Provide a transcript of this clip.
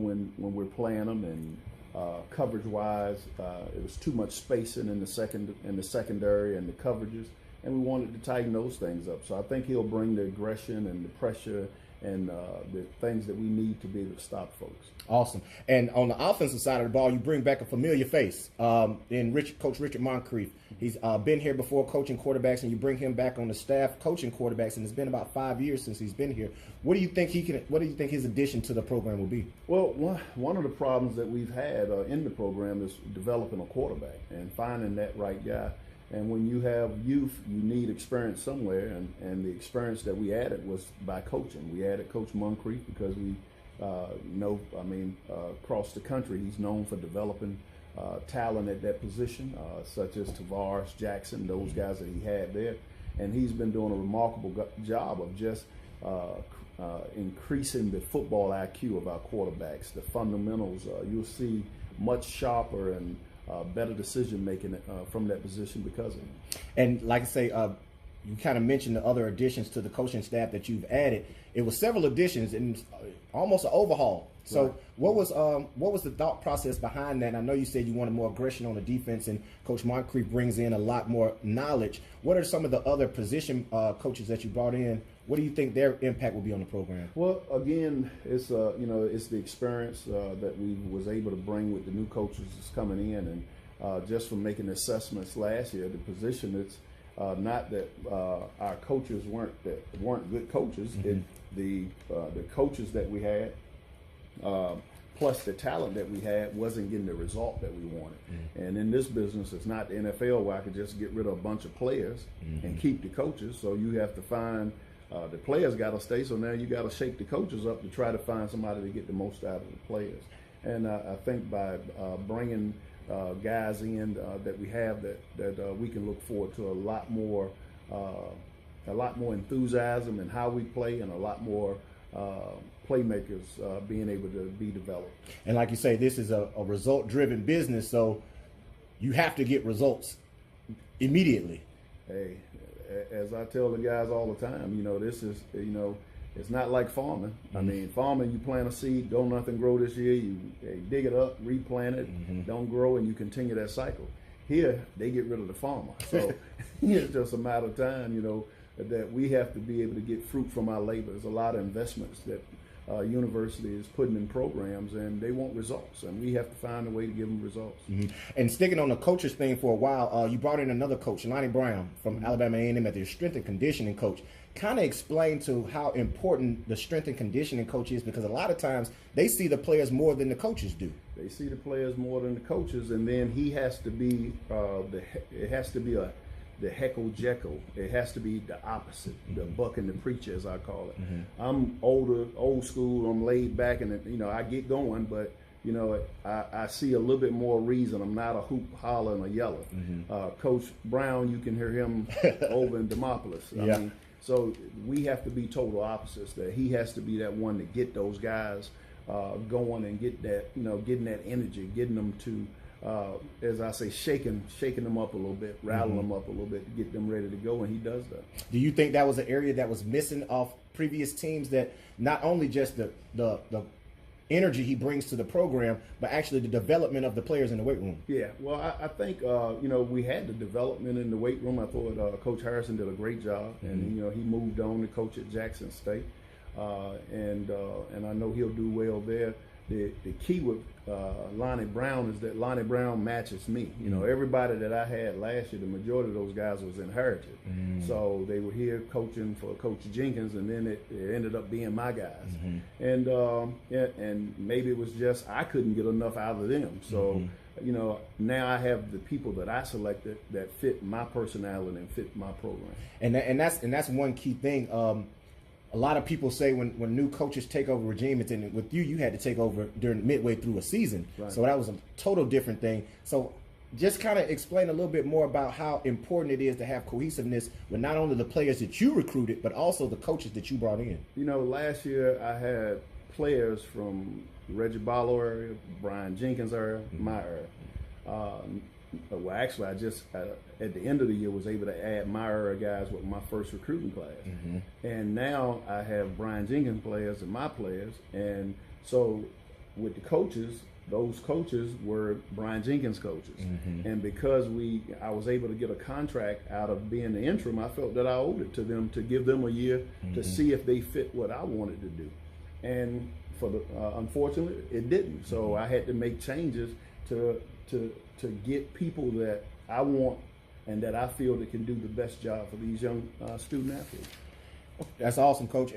when we're playing them, and coverage wise, it was too much spacing in the secondary and the coverages, and we wanted to tighten those things up. So I think he'll bring the aggression and the pressure and the things that we need to be able to stop folks. Awesome. And on the offensive side of the ball, you bring back a familiar face in Coach Richard Moncrief. He's been here before coaching quarterbacks, and you bring him back on the staff coaching quarterbacks, and it's been about 5 years since he's been here. What do you think his addition to the program will be? Well, one of the problems that we've had in the program is developing a quarterback and finding that right guy. And when you have youth, you need experience somewhere, and the experience that we added was by coaching. We added Coach Moncrief because we across the country, he's known for developing talent at that position, such as Tavares, Jackson, those guys that he had there. And he's been doing a remarkable job of just increasing the football IQ of our quarterbacks, the fundamentals. You'll see much sharper and better decision making from that position because of him. And like I say, you kind of mentioned the other additions to the coaching staff that you've added. It was several additions and almost an overhaul. So right. What was the thought process behind that? I know you said you wanted more aggression on the defense, and Coach Moncrief brings in a lot more knowledge. What are some of the other position coaches that you brought in? What do you think their impact will be on the program? Well, again, it's it's the experience that we was able to bring with the new coaches that's coming in, and just from making assessments last year, the position it's not that our coaches weren't good coaches. Mm-hmm. The coaches that we had, plus the talent that we had, wasn't getting the result that we wanted. Mm-hmm. And in this business, it's not the NFL where I could just get rid of a bunch of players mm-hmm. and keep the coaches. So you have to find the players got to stay. So now you got to shake the coaches up to try to find somebody to get the most out of the players. And I think by bringing guys in that we have that we can look forward to a lot more enthusiasm in how we play, and a lot more playmakers being able to be developed. And like you say, this is a result-driven business, so you have to get results immediately. Hey, as I tell the guys all the time, this is, it's not like farming. Mm-hmm. I mean, farming, you plant a seed, don't nothing grow this year, you dig it up, replant it, mm-hmm. don't grow, and you continue that cycle. Here, they get rid of the farmer. So it's just a matter of time, that we have to be able to get fruit from our labor. There's a lot of investments that university is putting in programs, and they want results, and we have to find a way to give them results. Mm-hmm. And sticking on the coaches thing for a while, you brought in another coach, Lonnie Brown from mm-hmm. Alabama A&M, as their strength and conditioning coach. Kind of explain to how important the strength and conditioning coach is, because a lot of times they see the players more than the coaches do. They see the players more than the coaches, and then he has to be the Heckle Jekyll. It has to be the opposite, the buck and the preacher, as I call it. Mm-hmm. I'm old school, I'm laid back, and I get going, but I see a little bit more reason. I'm not a hoop, holler, and a yeller. Mm-hmm. Coach Brown, you can hear him over in Demopolis. Yeah. I mean, so we have to be total opposites. That he has to be that one to get those guys going and get that, getting that energy, getting them to, as I say, shaking them up a little bit, rattling mm-hmm. them up a little bit to get them ready to go, and he does that. Do you think that was an area that was missing off previous teams, that not only just the energy he brings to the program, but actually the development of the players in the weight room? Yeah, well, I think, we had the development in the weight room. I thought Coach Harrison did a great job, mm-hmm. and, he moved on to coach at Jackson State, and I know he'll do well there. The key with Lonnie Brown is that Lonnie Brown matches me. Everybody that I had last year, the majority of those guys was inherited. Mm-hmm. So they were here coaching for Coach Jenkins, and then it ended up being my guys. Mm-hmm. And maybe it was just I couldn't get enough out of them. So, mm-hmm. Now I have the people that I selected that fit my personality and fit my program. And that's one key thing. A lot of people say when new coaches take over regimes, and with you had to take over during midway through a season. Right. So that was a total different thing. So just kind of explain a little bit more about how important it is to have cohesiveness with not only the players that you recruited, but also the coaches that you brought in. Last year I had players from Reggie Barlow area, Brian Jenkins area, mm-hmm. my area. Well, actually, I just at the end of the year was able to add my era guys with my first recruiting class, mm-hmm. and now I have Brian Jenkins players and my players, and so with the coaches, those coaches were Brian Jenkins coaches. And because I was able to get a contract out of being the interim, I felt that I owed it to them to give them a year to see if they fit what I wanted to do. And unfortunately, it didn't. So I had to make changes to get people that I want and that I feel that can do the best job for these young student athletes. That's awesome, Coach.